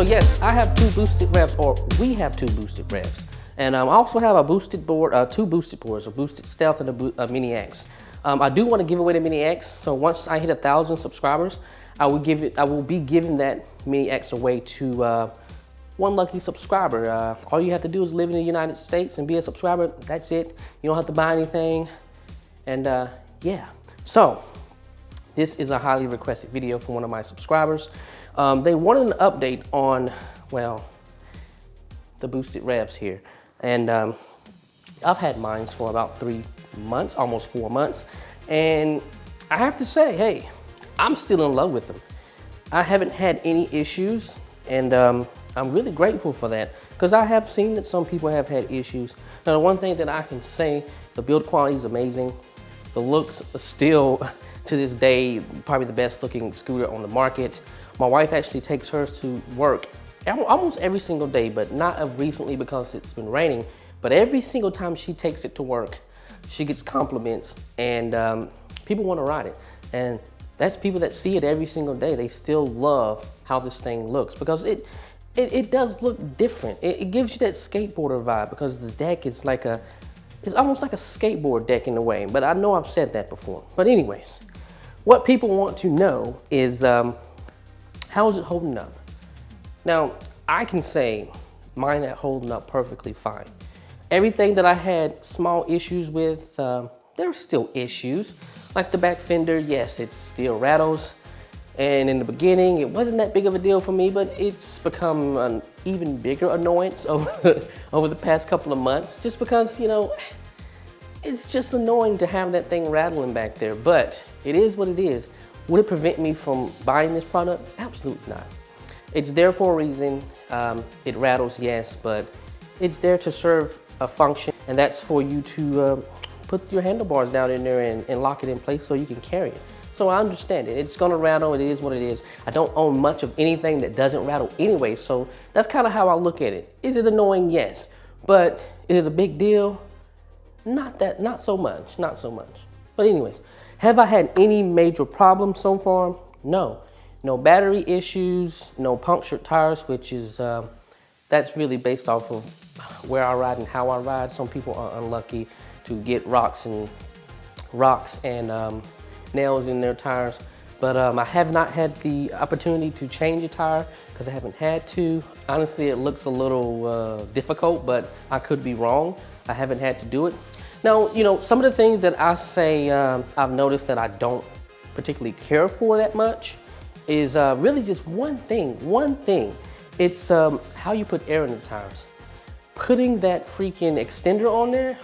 So yes, I have 2 boosted revs, or we have 2 boosted revs. And I also have a boosted board, 2 boosted boards, a boosted stealth and a mini X. I do want to give away the mini X, so once I hit 1,000 subscribers, I will be giving that mini X away to one lucky subscriber. All you have to do is live in the United States and be a subscriber. That's it. You don't have to buy anything. And yeah, so this is a highly requested video from one of my subscribers. They wanted an update on, well, the boosted revs here. And I've had mine for about 3 months, almost 4 months. And I have to say, hey, I'm still in love with them. I haven't had any issues, and I'm really grateful for that, because I have seen that some people have had issues. Now, the one thing that I can say, the build quality is amazing. The looks are still, to this day, probably the best looking scooter on the market. My wife actually takes hers to work almost every single day, but not of recently because it's been raining. But every single time she takes it to work, she gets compliments, and people want to ride it. And that's people that see it every single day. They still love how this thing looks, because it does look different. It gives you that skateboarder vibe, because the deck is like it's almost like a skateboard deck in a way, but I know I've said that before. But anyways, what people want to know is, how is it holding up? Now, I can say mine are holding up perfectly fine. Everything that I had small issues with, there's still issues. Like the back fender, yes, it still rattles. And in the beginning, it wasn't that big of a deal for me, but it's become an even bigger annoyance over the past couple of months, just because, you know, it's just annoying to have that thing rattling back there. But it is what it is. Would it prevent me from buying this product? Absolutely not. It's there for a reason. It rattles, yes, but it's there to serve a function, and that's for you to put your handlebars down in there and lock it in place so you can carry it. So I understand it. It's gonna rattle, it is what it is. I don't own much of anything that doesn't rattle anyway, so that's kind of how I look at it. Is it annoying? Yes. But is it a big deal? Not so much, not so much. But anyways, have I had any major problems so far? No. No battery issues, no punctured tires, which is, that's really based off of where I ride and how I ride. Some people are unlucky to get rocks and nails in their tires. But I have not had the opportunity to change a tire because I haven't had to. Honestly, it looks a little difficult, but I could be wrong. I haven't had to do it. Now, you know, some of the things that I say I've noticed that I don't particularly care for that much is really just one thing. It's how you put air in the tires. Putting that freaking extender on there,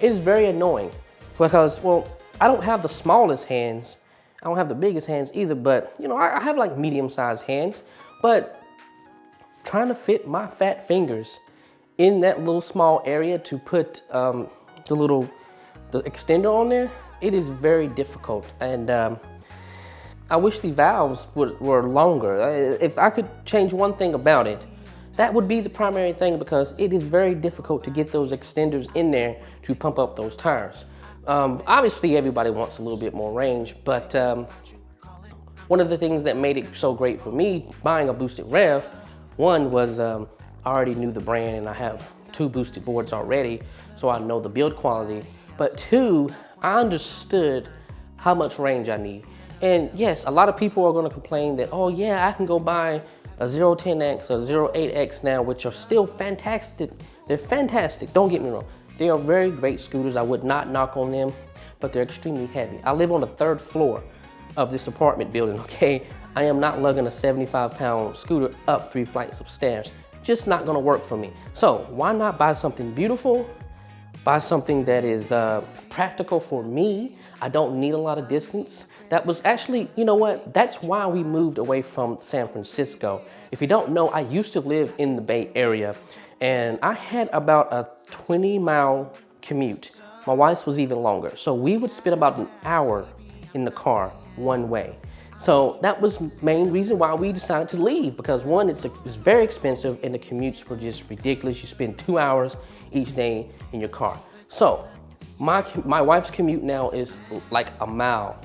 it's very annoying, because, well, I don't have the smallest hands. I don't have the biggest hands either, but, you know, I have like medium-sized hands, but trying to fit my fat fingers in that little small area to put the extender on there, it is very difficult. And I wish the valves were longer. If I could change one thing about it, that would be the primary thing, because it is very difficult to get those extenders in there to pump up those tires. Obviously, everybody wants a little bit more range, but one of the things that made it so great for me buying a boosted rev, one was I already knew the brand, and I have 2 boosted boards already, so I know the build quality. But 2, I understood how much range I need. And yes, a lot of people are going to complain that, oh yeah, I can go buy a 010X or 08X now, which are still fantastic. They're fantastic, don't get me wrong. They are very great scooters. I would not knock on them, but they're extremely heavy. I live on the 3rd floor of this apartment building, okay? I am not lugging a 75-pound scooter up 3 flights of stairs. Just not gonna work for me. So why not buy something beautiful? Buy something that is practical for me. I don't need a lot of distance. That was actually, you know what? That's why we moved away from San Francisco. If you don't know, I used to live in the Bay Area, and I had about a 20-mile commute. My wife's was even longer. So we would spend about an hour in the car one way. So that was the main reason why we decided to leave, because one, it's very expensive, and the commutes were just ridiculous. You spend 2 hours each day in your car. So my wife's commute now is like a mile,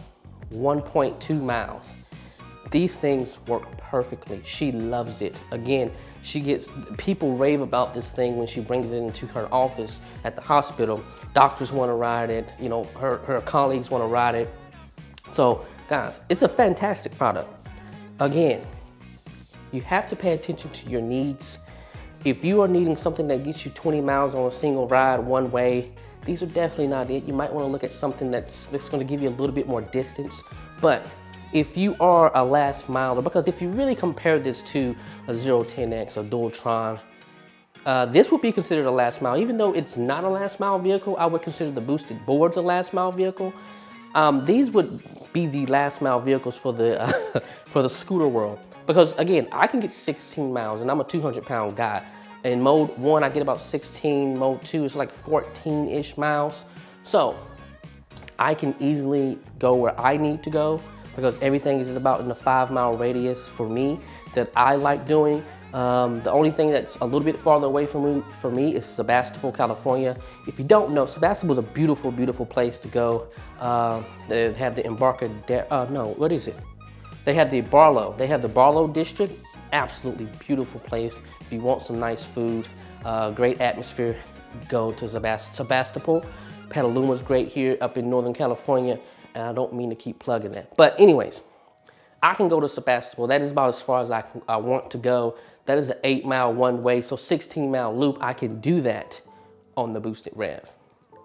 1.2 miles. These things work perfectly. She loves it. Again, people rave about this thing when she brings it into her office at the hospital. Doctors want to ride it, you know, her colleagues want to ride it. So guys, it's a fantastic product. Again, you have to pay attention to your needs. If you are needing something that gets you 20 miles on a single ride one way, these are definitely not it. You might want to look at something that's going to give you a little bit more distance. But if you are a last miler, because if you really compare this to a 010X or Dualtron, this would be considered a last mile. Even though it's not a last mile vehicle, I would consider the boosted boards a last mile vehicle. These would be the last mile vehicles for the for the scooter world. Because again, I can get 16 miles and I'm a 200-pound guy. In mode 1, I get about 16. Mode 2 is like 14-ish miles. So I can easily go where I need to go because everything is about in the 5-mile radius for me that I like doing. The only thing that's a little bit farther away from me is Sebastopol, California. If you don't know, Sebastopol is a beautiful, beautiful place to go. They have the what is it? They have the Barlow. They have the Barlow district. Absolutely beautiful place. If you want some nice food, great atmosphere, go to Sebastopol. Petaluma's great here up in Northern California, and I don't mean to keep plugging that. But anyways, I can go to Sebastopol. That is about as far as I want to go. That is an 8-mile one way, so 16-mile loop. I can do that on the boosted rev.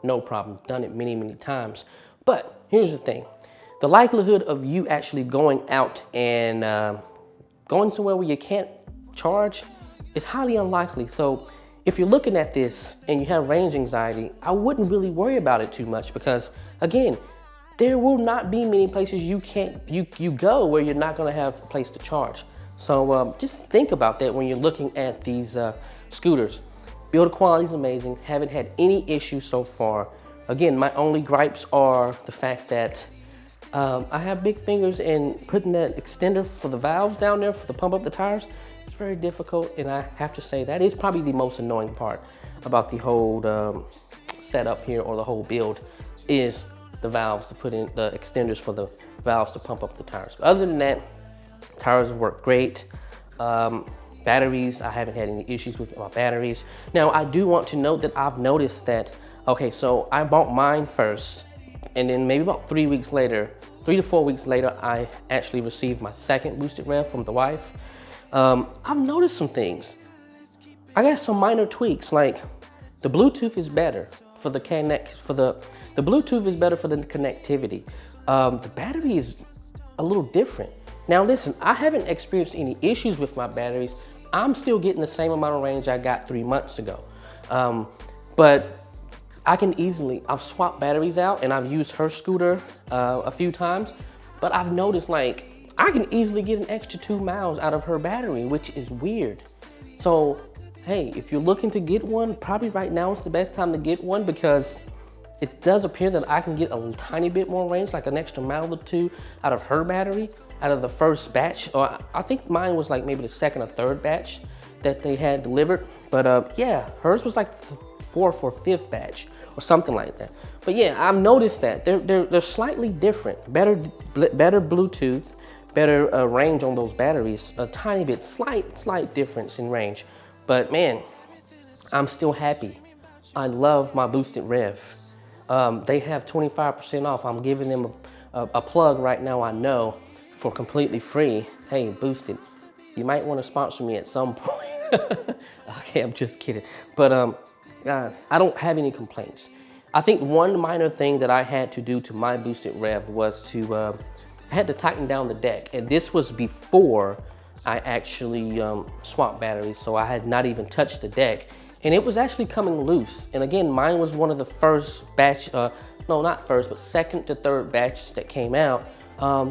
No problem. Done it many, many times. But here's the thing. The likelihood of you actually going out and going somewhere where you can't charge is highly unlikely. So if you're looking at this and you have range anxiety, I wouldn't really worry about it too much because, again, there will not be many places you go where you're not going to have a place to charge. So just think about that when you're looking at these scooters. Build quality is amazing. Haven't had any issues so far. Again, my only gripes are the fact that I have big fingers, and putting that extender for the valves down there to pump up the tires, it's very difficult, and I have to say that is probably the most annoying part about the whole setup here, or the whole build, is the valves to put in, the extenders for the valves to pump up the tires. But other than that, tires work great. Batteries, I haven't had any issues with my batteries. Now, I do want to note that I've noticed that, okay, so I bought mine first, and then maybe about 3 to 4 weeks later, I actually received my second boosted rev from the wife. I've noticed some things. I got some minor tweaks, like the Bluetooth is better for the Bluetooth is better for the connectivity. The battery is a little different. Now listen, I haven't experienced any issues with my batteries. I'm still getting the same amount of range I got 3 months ago. But I've swapped batteries out, and I've used her scooter a few times, but I've noticed like I can easily get an extra 2 miles out of her battery, which is weird. So, hey, if you're looking to get one, probably right now is the best time to get one because it does appear that I can get a tiny bit more range, like an extra mile or 2 out of her battery, out of the first batch. Or I think mine was like maybe the second or third batch that they had delivered. But yeah, hers was like the 4th or 5th batch or something like that. But yeah, I've noticed that they're slightly different. Better Bluetooth, better range on those batteries. A tiny bit, slight difference in range. But man, I'm still happy. I love my boosted rev. They have 25% off. I'm giving them a plug right now, I know, for completely free. Hey, Boosted, you might want to sponsor me at some point. Okay, I'm just kidding. But guys, I don't have any complaints. I think one minor thing that I had to do to my boosted rev was I had to tighten down the deck. And this was before I actually swapped batteries. So I had not even touched the deck. And it was actually coming loose. And again, mine was one of the first batch, no, not first, but second to third batches that came out.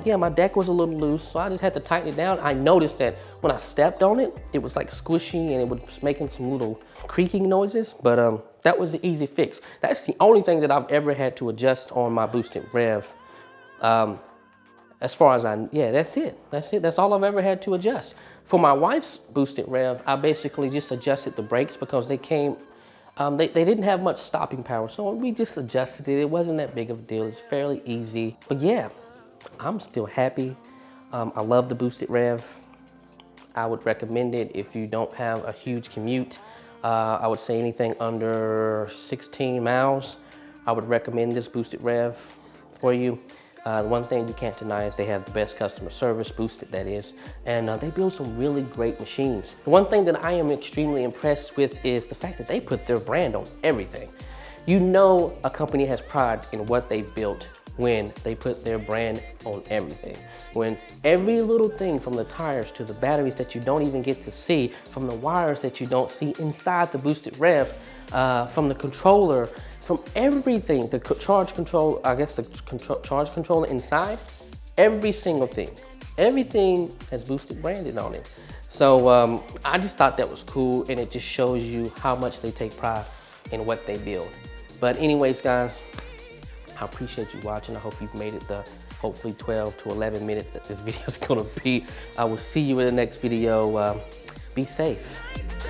Yeah, my deck was a little loose, so I just had to tighten it down. I noticed that when I stepped on it, it was like squishy and it was making some little creaking noises, but that was an easy fix. That's the only thing that I've ever had to adjust on my boosted rev. As far as that's it. That's all I've ever had to adjust. For my wife's boosted rev, I basically just adjusted the brakes because they came, they didn't have much stopping power. So we just adjusted it. It wasn't that big of a deal. It's fairly easy. But yeah, I'm still happy. I love the boosted rev. I would recommend it if you don't have a huge commute. I would say anything under 16 miles, I would recommend this boosted rev for you. The one thing you can't deny is they have the best customer service, boosted that is, and they build some really great machines. The one thing that I am extremely impressed with is the fact that they put their brand on everything. You know a company has pride in what they've built when they put their brand on everything. When every little thing, from the tires to the batteries that you don't even get to see, from the wires that you don't see inside the boosted rev, from the controller, from everything, the charge control, I guess the charge controller inside, every single thing, everything has boosted branded on it. So I just thought that was cool, and it just shows you how much they take pride in what they build. But anyways, guys, I appreciate you watching. I hope you've made it the hopefully 12 to 11 minutes that this video is gonna be. I will see you in the next video. Be safe.